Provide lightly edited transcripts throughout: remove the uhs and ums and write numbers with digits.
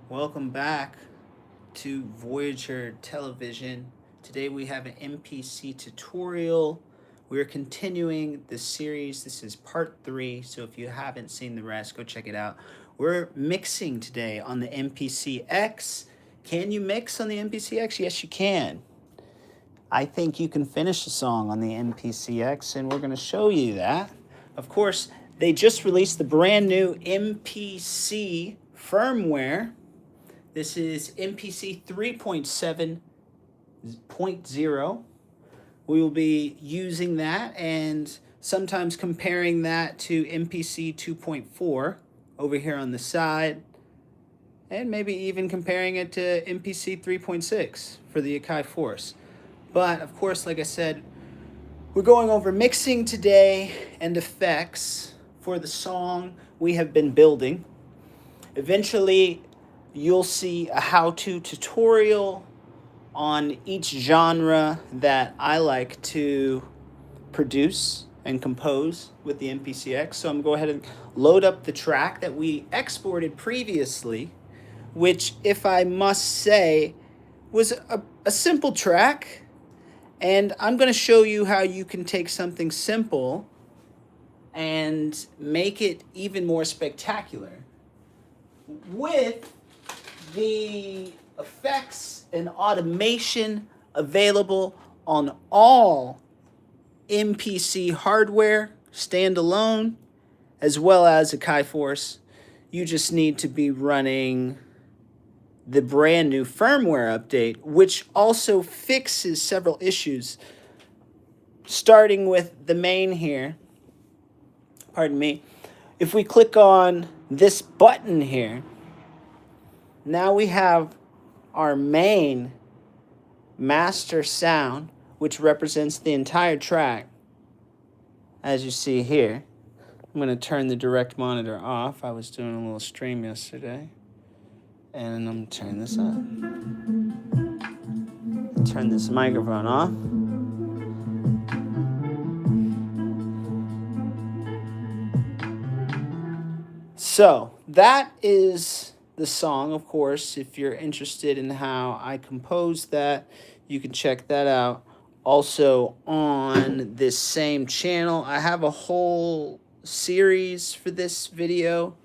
Welcome back to Voyager Television. Today we have an MPC tutorial. We're continuing the series. This is part 3, so if you haven't seen the rest, go check it out. We're mixing today on the MPC X. Can you mix on the MPC X? Yes, you can. I think you can finish a song on the MPC X, and we're going to show you that. Of course, they just released the brand new MPC firmware. This is Mpc 3.7.0. We will be using that and sometimes comparing that to Mpc 2.4 over here on the side, and maybe even comparing it to Mpc 3.6 for the Akai Force. But of course, like I said, we're going over mixing today and effects for the song we have been building. Eventually, you'll see a how-to tutorial on each genre that I like to produce and compose with the MPCX. So I'm going to go ahead and load up the track that we exported previously, which, if I must say, was a simple track. And I'm going to show you how you can take something simple and make it even more spectacular with the effects and automation available on all MPC hardware, standalone, as well as Akai Force. You just need to be running the brand new firmware update, which also fixes several issues, starting with the main here. Pardon me. If we click on this button here, now we have our main master sound, which represents the entire track, as you see here. I'm going to turn the direct monitor off. I was doing a little stream yesterday. And I'm going to turn this up. Turn this microphone off. So that is the song, of course. If you're interested in how I composed that, you can check that out. Also on this same channel, I have a whole series for this video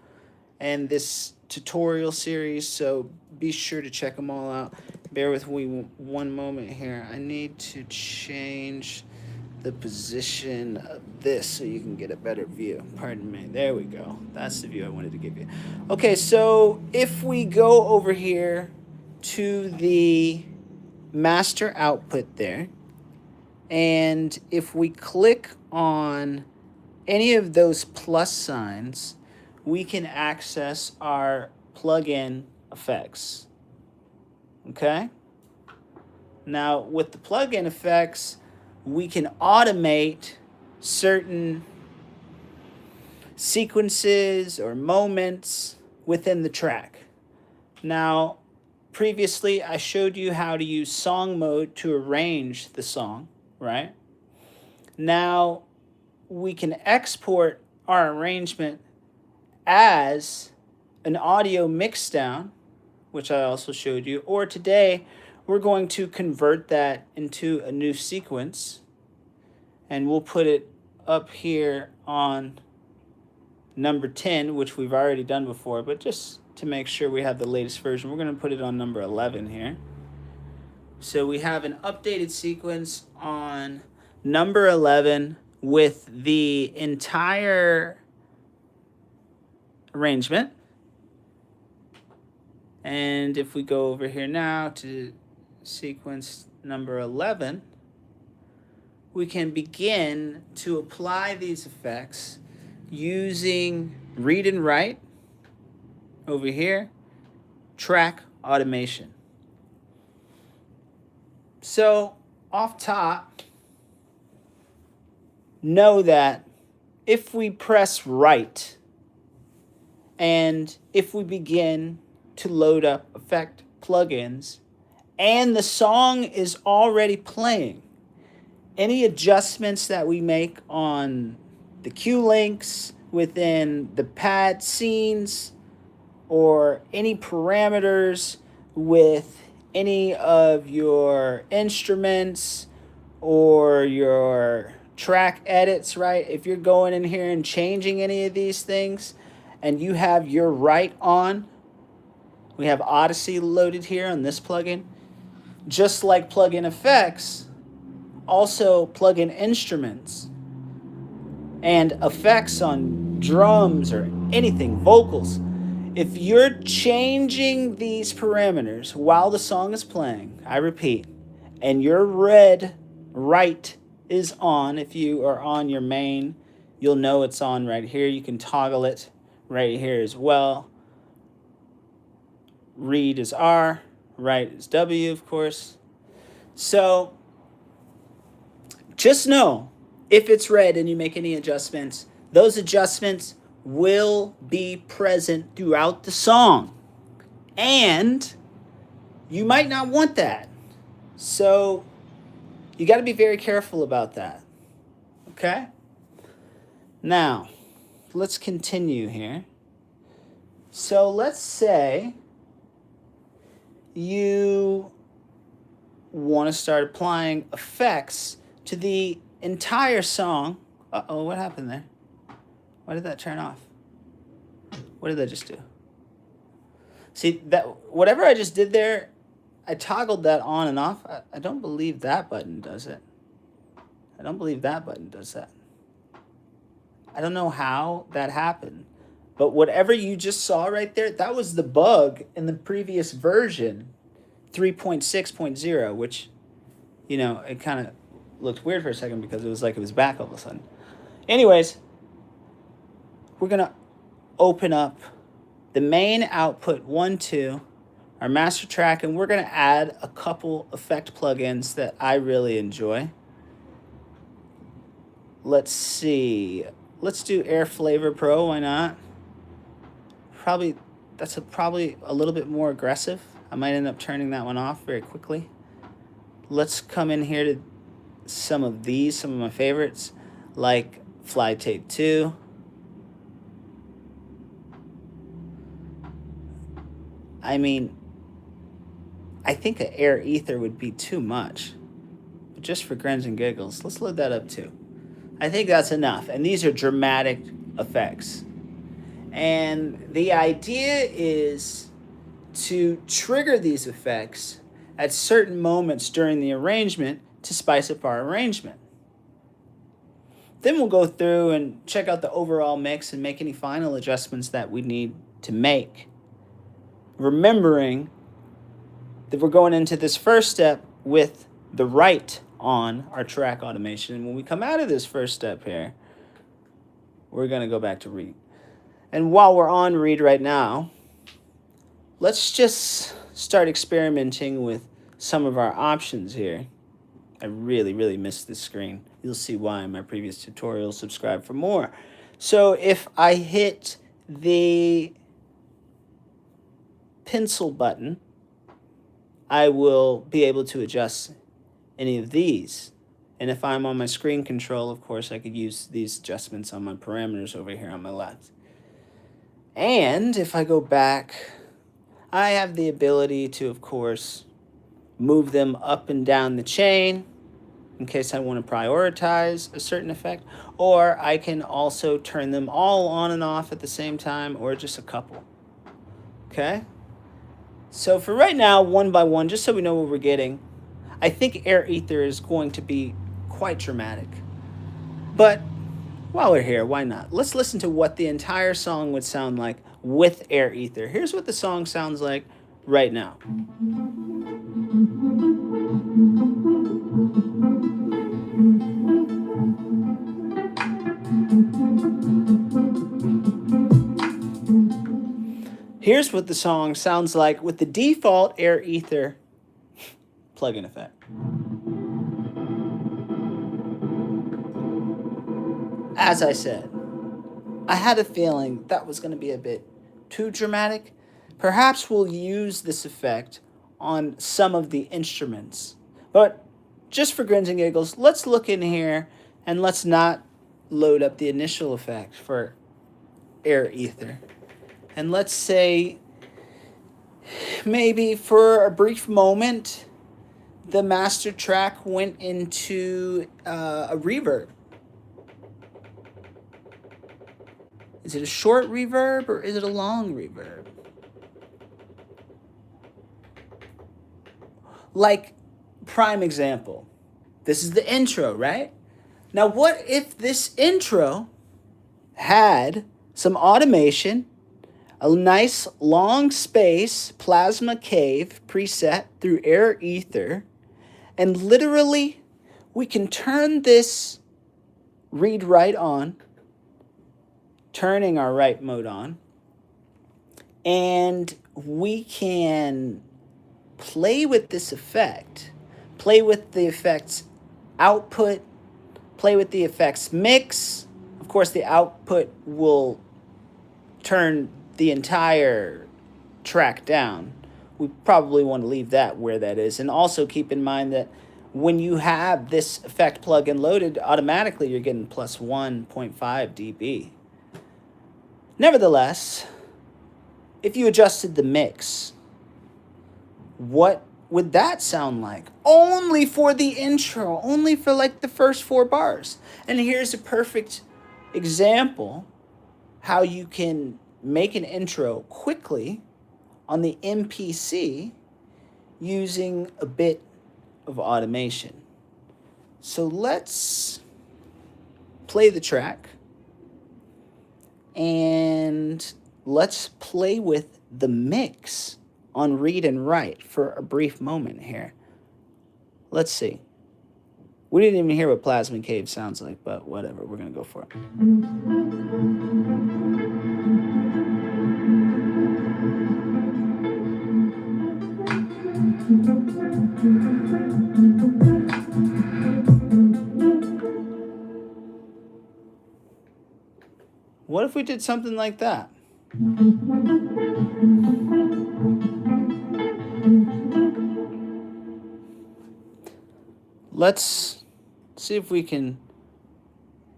and this tutorial series, so be sure to check them all out. Bear with me one moment here. I need to change the position of this so you can get a better view. Pardon me. There we go. That's the view I wanted to give you. Okay, so if we go over here to the master output there, and if we click on any of those plus signs, we can access our plugin effects. Okay? Now, with the plugin effects, we can automate certain sequences or moments within the track. Now, previously, I showed you how to use song mode to arrange the song, right? Now, we can export our arrangement as an audio mixdown, which I also showed you, or today we're going to convert that into a new sequence, and we'll put it up here on number 10, which we've already done before, but just to make sure we have the latest version, we're going to put it on number 11 here. So we have an updated sequence on number 11 with the entire arrangement. And if we go over here now to sequence number 11, we can begin to apply these effects using read and write over here, track automation. So off top, know that if we press right, and if we begin to load up effect plugins, and the song is already playing, any adjustments that we make on the cue links within the pad scenes or any parameters with any of your instruments or your track edits, right? If you're going in here and changing any of these things and you have your right on, we have Odyssey loaded here on this plugin. Just like plugin effects, also plugin instruments and effects on drums or anything, vocals. If you're changing these parameters while the song is playing, I repeat, and your red right is on, if you are on your main, you'll know it's on right here. You can toggle it right here as well. Read is R, right is W, of course. So just know, if it's red and you make any adjustments, those adjustments will be present throughout the song. And you might not want that. So you got to be very careful about that. Okay? Now, let's continue here. So let's say you want to start applying effects to the entire song. Uh-oh, what happened there? Why did that turn off? What did that just do? See, that whatever I just did there, I toggled that on and off. I don't believe that button does it. I don't believe that button does that. I don't know how that happened. But whatever you just saw right there, that was the bug in the previous version, 3.6.0, which, you know, it kind of looked weird for a second because it was like it was back all of a sudden. Anyways, we're going to open up the main output 1, 2, our master track, and we're going to add a couple effect plugins that I really enjoy. Let's see. Let's do Air Flavor Pro, why not? That's probably a little bit more aggressive. I might end up turning that one off very quickly. Let's come in here to some of my favorites, like Fly Tape 2. I mean, I think an air ether would be too much. But just for grins and giggles, let's load that up too. I think that's enough. And these are dramatic effects. And the idea is to trigger these effects at certain moments during the arrangement to spice up our arrangement. Then we'll go through and check out the overall mix and make any final adjustments that we need to make. Remembering that we're going into this first step with the right on our track automation. And when we come out of this first step here, we're going to go back to read. And while we're on read right now, let's just start experimenting with some of our options here. I really missed this screen. You'll see why in my previous tutorial. Subscribe for more. So if I hit the pencil button, I will be able to adjust any of these. And if I'm on my screen control, of course, I could use these adjustments on my parameters over here on my left. And if I go back, I have the ability to, of course, move them up and down the chain in case I want to prioritize a certain effect, or I can also turn them all on and off at the same time, or just a couple. Okay? So for right now, one by one, just so we know what we're getting, I think air ether is going to be quite dramatic. But while we're here, why not? Let's listen to what the entire song would sound like with air ether. Here's what the song sounds like right now. Here's what the song sounds like with the default air ether plugin effect. As I said, I had a feeling that was going to be a bit too dramatic. Perhaps we'll use this effect on some of the instruments. But just for grins and giggles, let's look in here and let's not load up the initial effect for air ether. And let's say maybe for a brief moment, the master track went into a reverb. Is it a short reverb or is it a long reverb? Like, prime example. This is the intro, right? Now, what if this intro had some automation, a nice long space plasma cave preset through air ether, and literally we can turn this read write on, turning our write mode on, and we can play with this effect, play with the effects output, play with the effects mix. Of course, the output will turn the entire track down. We probably want to leave that where that is. And also keep in mind that when you have this effect plugin loaded, automatically you're getting plus 1.5 dB. Nevertheless, if you adjusted the mix, what would that sound like? Only for the intro, only for like the first 4 bars. And here's a perfect example how you can make an intro quickly on the MPC using a bit of automation. So let's play the track and let's play with the mix on read and write for a brief moment here. Let's see. We didn't even hear what Plasma Cave sounds like, but whatever, we're gonna go for it. What if we did something like that? Let's see if we can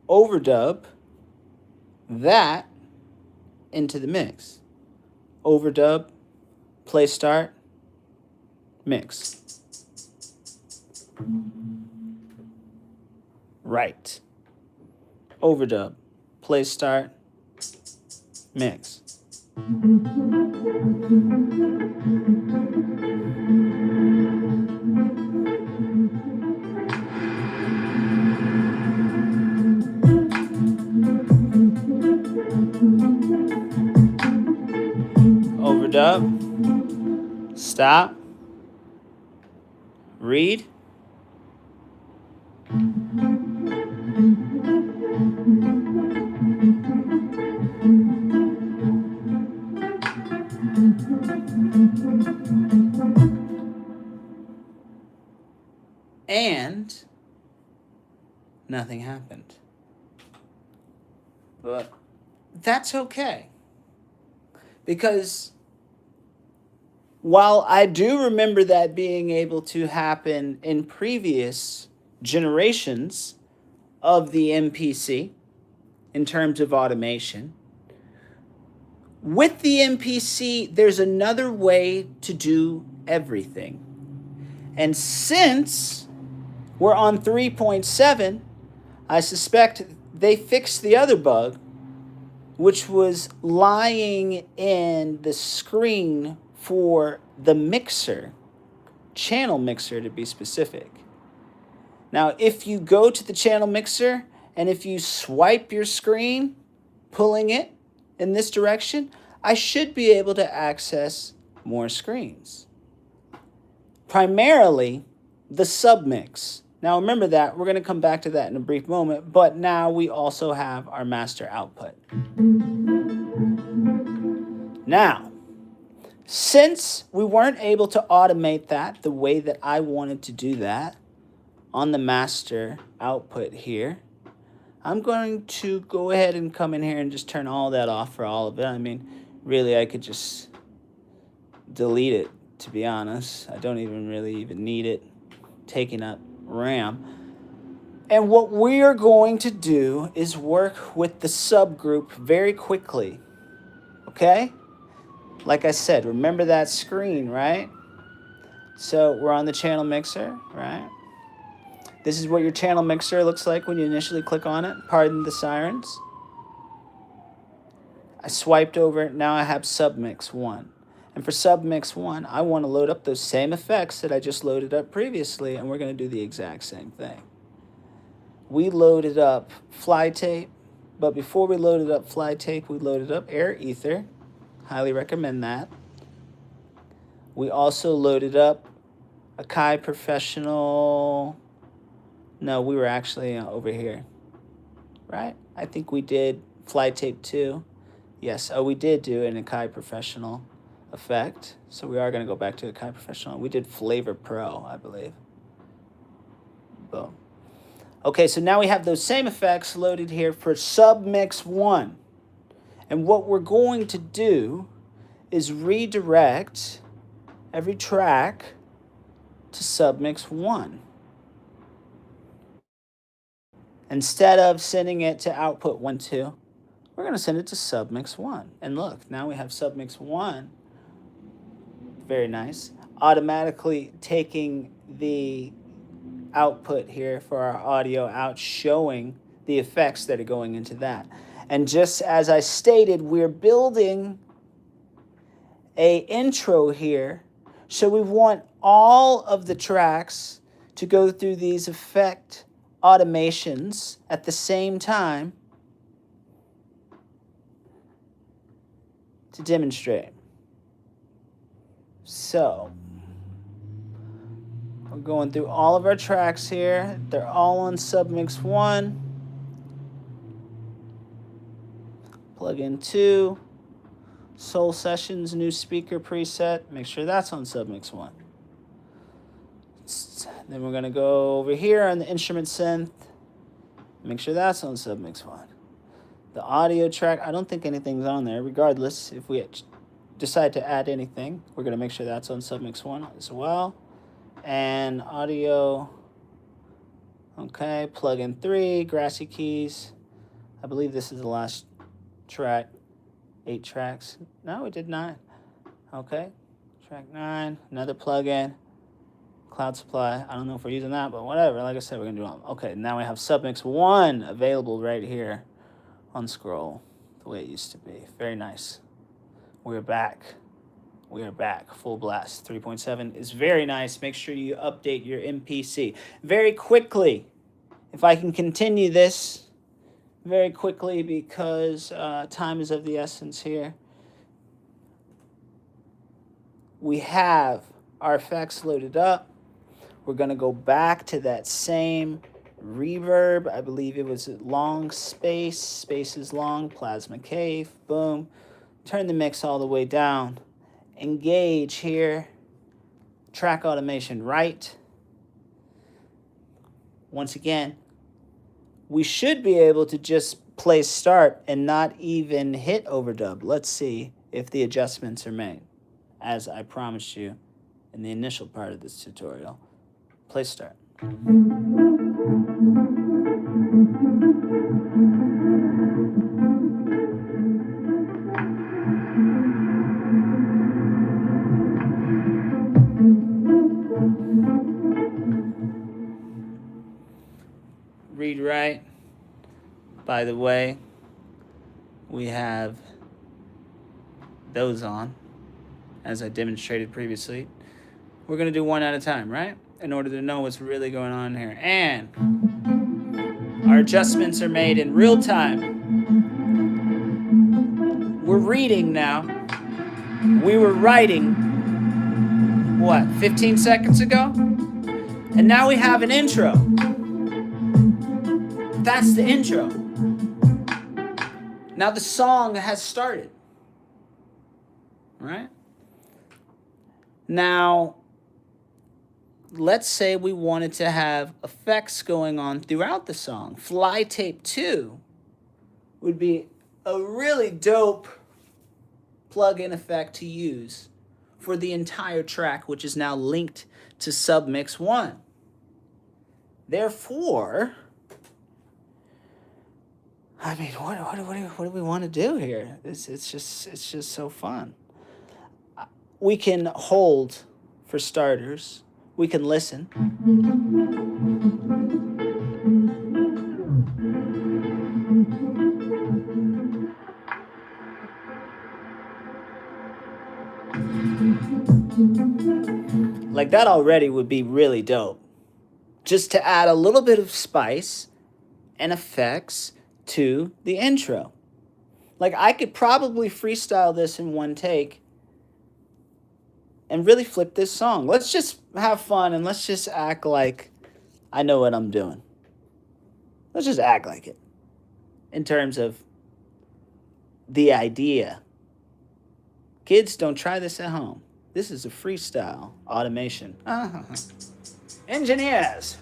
overdub that into the mix. Overdub, play start, mix. Right. Overdub, play start, mix. Overdub, stop, read, and nothing happened. But that's okay. Because while I do remember that being able to happen in previous generations of the MPC in terms of automation, with the MPC, there's another way to do everything. And since we're on 3.7, I suspect they fixed the other bug, which was lying in the screen for the mixer, channel mixer to be specific. Now, if you go to the channel mixer and if you swipe your screen, pulling it in this direction, I should be able to access more screens. Primarily, the submix. Now remember that, we're going to come back to that in a brief moment, but now we also have our master output. Now, since we weren't able to automate that the way that I wanted to do that on the master output here, I'm going to go ahead and come in here and just turn all that off for all of it. I mean, really, I could just delete it, to be honest. I don't even really need it taking up RAM. And what we are going to do is work with the subgroup very quickly. Okay? like I said, remember that screen, right? So we're on the channel mixer, right? This is what your channel mixer looks like when you initially click on it. Pardon the sirens. I swiped over it. Now I have Submix 1. And for Submix 1, I want to load up those same effects that I just loaded up previously, and we're going to do the exact same thing. We loaded up fly tape, but before we loaded up fly tape, we loaded up Air Ether. Highly recommend that. We also loaded up Akai Professional. No, we were actually over here, right? I think we did fly tape 2. Yes, oh, we did do an Akai Professional effect. So we are going to go back to Akai Professional. We did Flavor Pro, I believe. Boom. Okay, so now we have those same effects loaded here for Submix 1. And what we're going to do is redirect every track to Submix 1. Instead of sending it to output 1, 2, we're going to send it to Submix 1. And look, now we have Submix 1. Very nice. Automatically taking the output here for our audio out, showing the effects that are going into that. And just as I stated, we're building a intro here. So we want all of the tracks to go through these effect automations at the same time to demonstrate. So we're going through all of our tracks here. They're all on Submix 1. Plug in 2. Soul Sessions, new speaker preset. Make sure that's on Submix 1. Then we're going to go over here on the instrument synth. Make sure that's on Submix 1. The audio track, I don't think anything's on there. Regardless, if we decide to add anything, we're going to make sure that's on Submix 1 as well. And audio, okay, plug-in 3, Grassy Keys. I believe this is the last track. 8 tracks. No, we did 9. Okay, track 9, another plug-in. Cloud Supply. I don't know if we're using that, but whatever. Like I said, we're going to do them. Okay, now we have Submix 1 available right here on scroll the way it used to be. Very nice. We're back. We are back. Full blast. 3.7 is very nice. Make sure you update your MPC. Very quickly, if I can continue this very quickly because time is of the essence here. We have our effects loaded up. We're going to go back to that same reverb. I believe it was long space. Space is long. Plasma Cave. Boom. Turn the mix all the way down. Engage here. Track automation right. Once again, we should be able to just play start and not even hit overdub. Let's see if the adjustments are made, as I promised you in the initial part of this tutorial. Play start. Read write. By the way, we have those on, as I demonstrated previously. We're going to do one at a time, right? In order to know what's really going on here. And our adjustments are made in real time. We're reading now. We were writing, what, 15 seconds ago? And now we have an intro. That's the intro. Now the song has started. Right? Now, let's say we wanted to have effects going on throughout the song. Fly tape 2 would be a really dope plug-in effect to use for the entire track, which is now linked to Submix 1. Therefore, I mean, what do we want to do here? It's just so fun. we can hold for starters. We can listen. Like that already would be really dope. Just to add a little bit of spice and effects to the intro. Like I could probably freestyle this in one take and really flip this song. Let's just have fun and let's just act like I know what I'm doing. Let's just act like it in terms of the idea. Kids, don't try this at home. This is a freestyle automation. Engineers.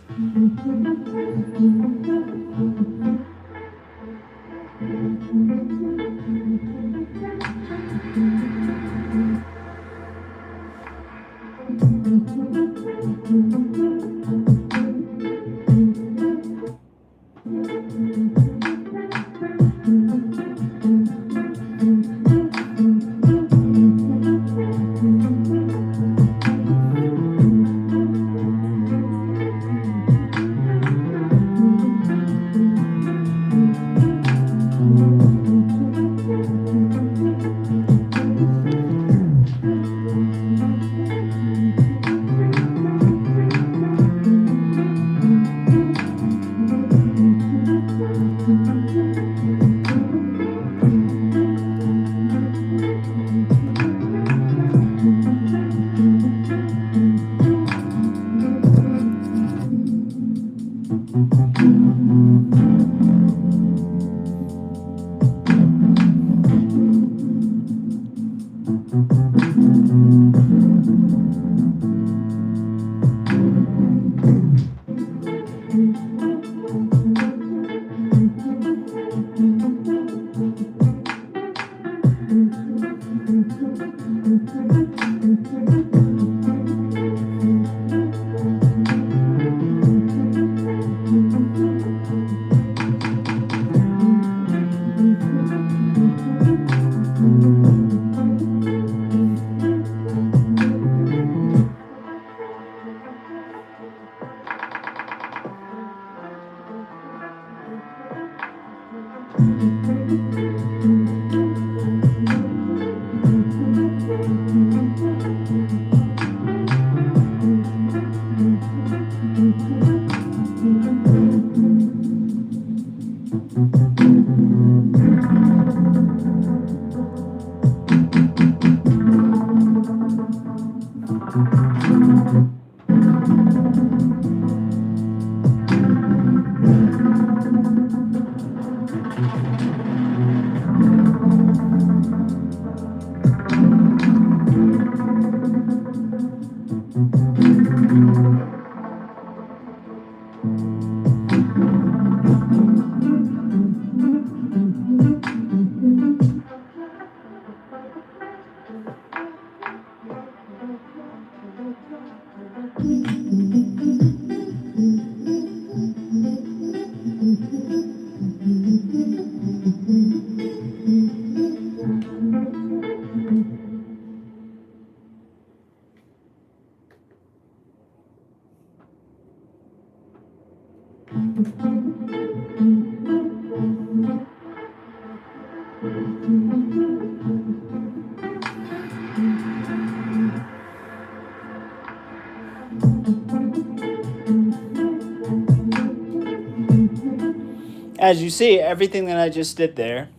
As you see, everything that I just did there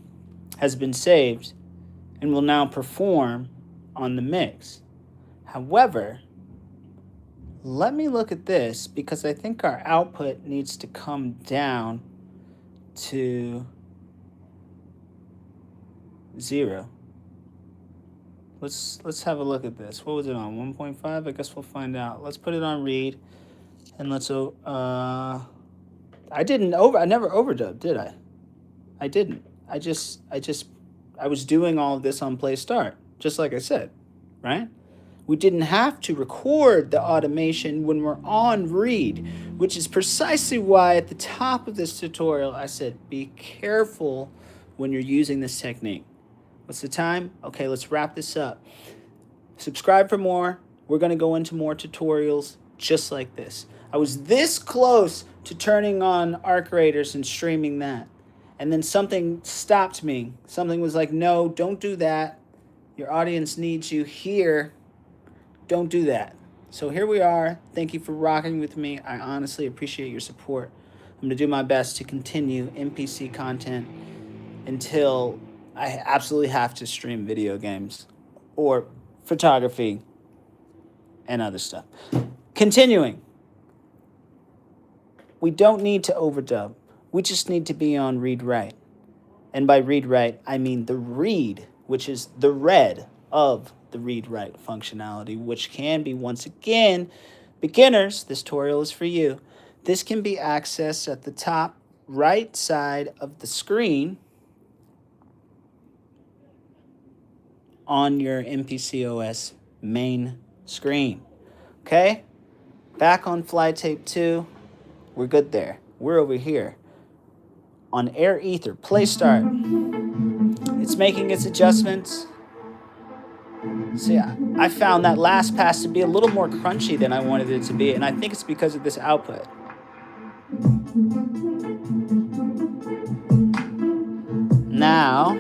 has been saved and will now perform on the mix. However, let me look at this because I think our output needs to come down to 0. Let's have a look at this. What was it on? 1.5? I guess we'll find out. Let's put it on read and let's I never overdubbed, did I? I didn't. I was doing all of this on play start, just like I said, right? We didn't have to record the automation when we're on read, which is precisely why at the top of this tutorial I said be careful when you're using this technique. What's the time? Okay, let's wrap this up. Subscribe for more. We're going to go into more tutorials just like this. I was this close to turning on Arc Raiders and streaming that. And then something stopped me. Something was like, no, don't do that. Your audience needs you here. Don't do that. So here we are. Thank you for rocking with me. I honestly appreciate your support. I'm going to do my best to continue MPC content until I absolutely have to stream video games or photography and other stuff. Continuing. We don't need to overdub. We just need to be on read-write. And by read-write, I mean the read, which is the read of the read-write functionality, which can be, once again, beginners, this tutorial is for you. This can be accessed at the top right side of the screen on your MPC OS main screen. Okay? Back on fly tape 2, we're good there. We're over here on Air Ether, play start. It's making its adjustments. See, I found that last pass to be a little more crunchy than I wanted it to be, and I think it's because of this output. Now,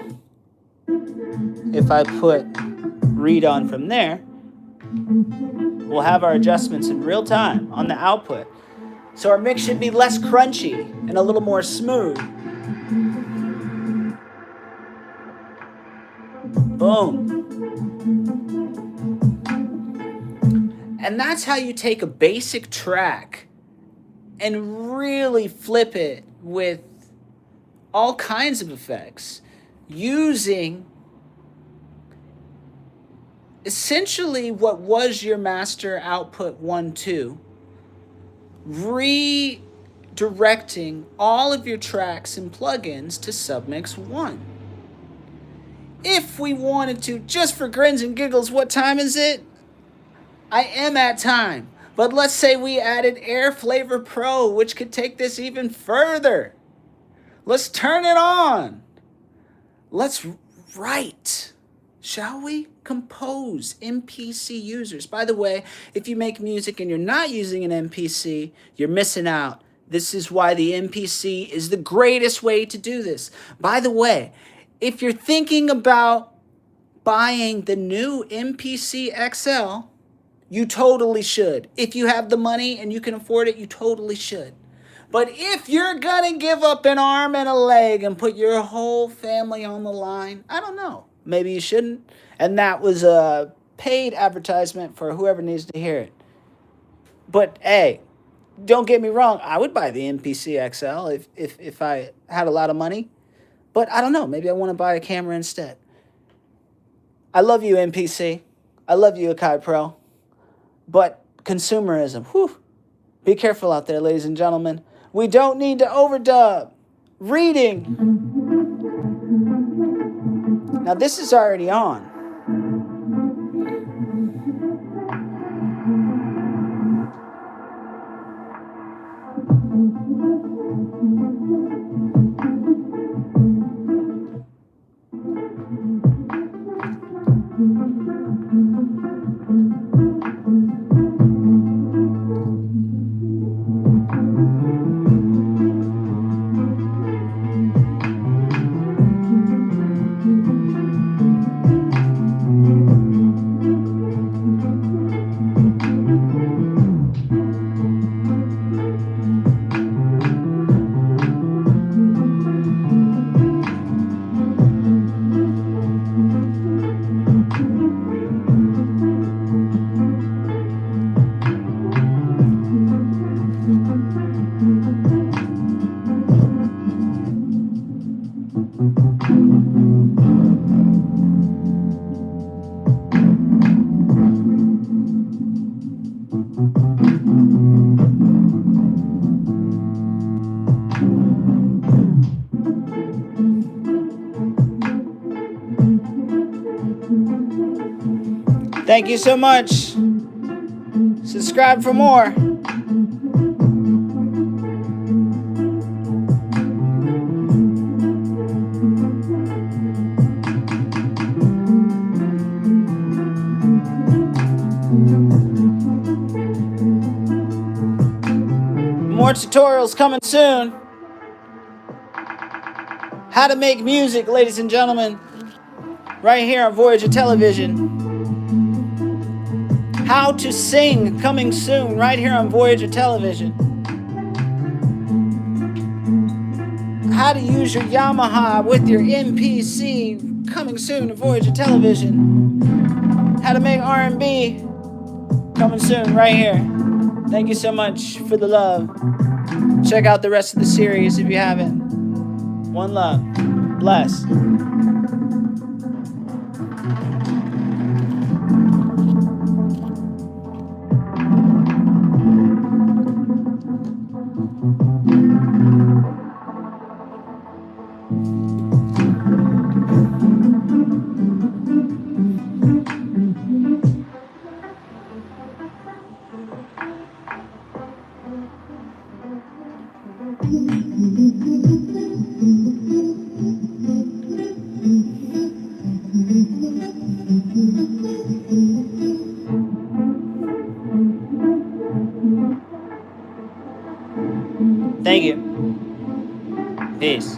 if I put read on from there, we'll have our adjustments in real time on the output. So our mix should be less crunchy and a little more smooth. Boom. And that's how you take a basic track and really flip it with all kinds of effects using essentially what was your master output 1-2, redirecting all of your tracks and plugins to Submix 1. If we wanted to, just for grins and giggles, what time is it? I am at time. But let's say we added Air Flavor Pro, which could take this even further. Let's turn it on. Let's write, shall we? Compose MPC users. By the way, if you make music and you're not using an MPC, you're missing out. This is why the MPC is the greatest way to do this. By the way, if you're thinking about buying the new MPC XL, you totally should. If you have the money and you can afford it, you totally should. But if you're gonna give up an arm and a leg and put your whole family on the line, I don't know. Maybe you shouldn't. And that was a paid advertisement for whoever needs to hear it. But hey, don't get me wrong. I would buy the MPC XL if I had a lot of money. But I don't know. Maybe I want to buy a camera instead. I love you, MPC. I love you, Akai Pro. But consumerism, whew. Be careful out there, ladies and gentlemen. We don't need to overdub. Reading. Now this is already on. Thank you so much. Subscribe for more. More tutorials coming soon. How to make music, ladies and gentlemen, right here on Voyager Television. How to sing, coming soon, right here on Voyager Television. How to use your Yamaha with your MPC, coming soon to Voyager Television. How to make R&B, coming soon, right here. Thank you so much for the love. Check out the rest of the series if you haven't. One love. Bless. Thank you. Peace.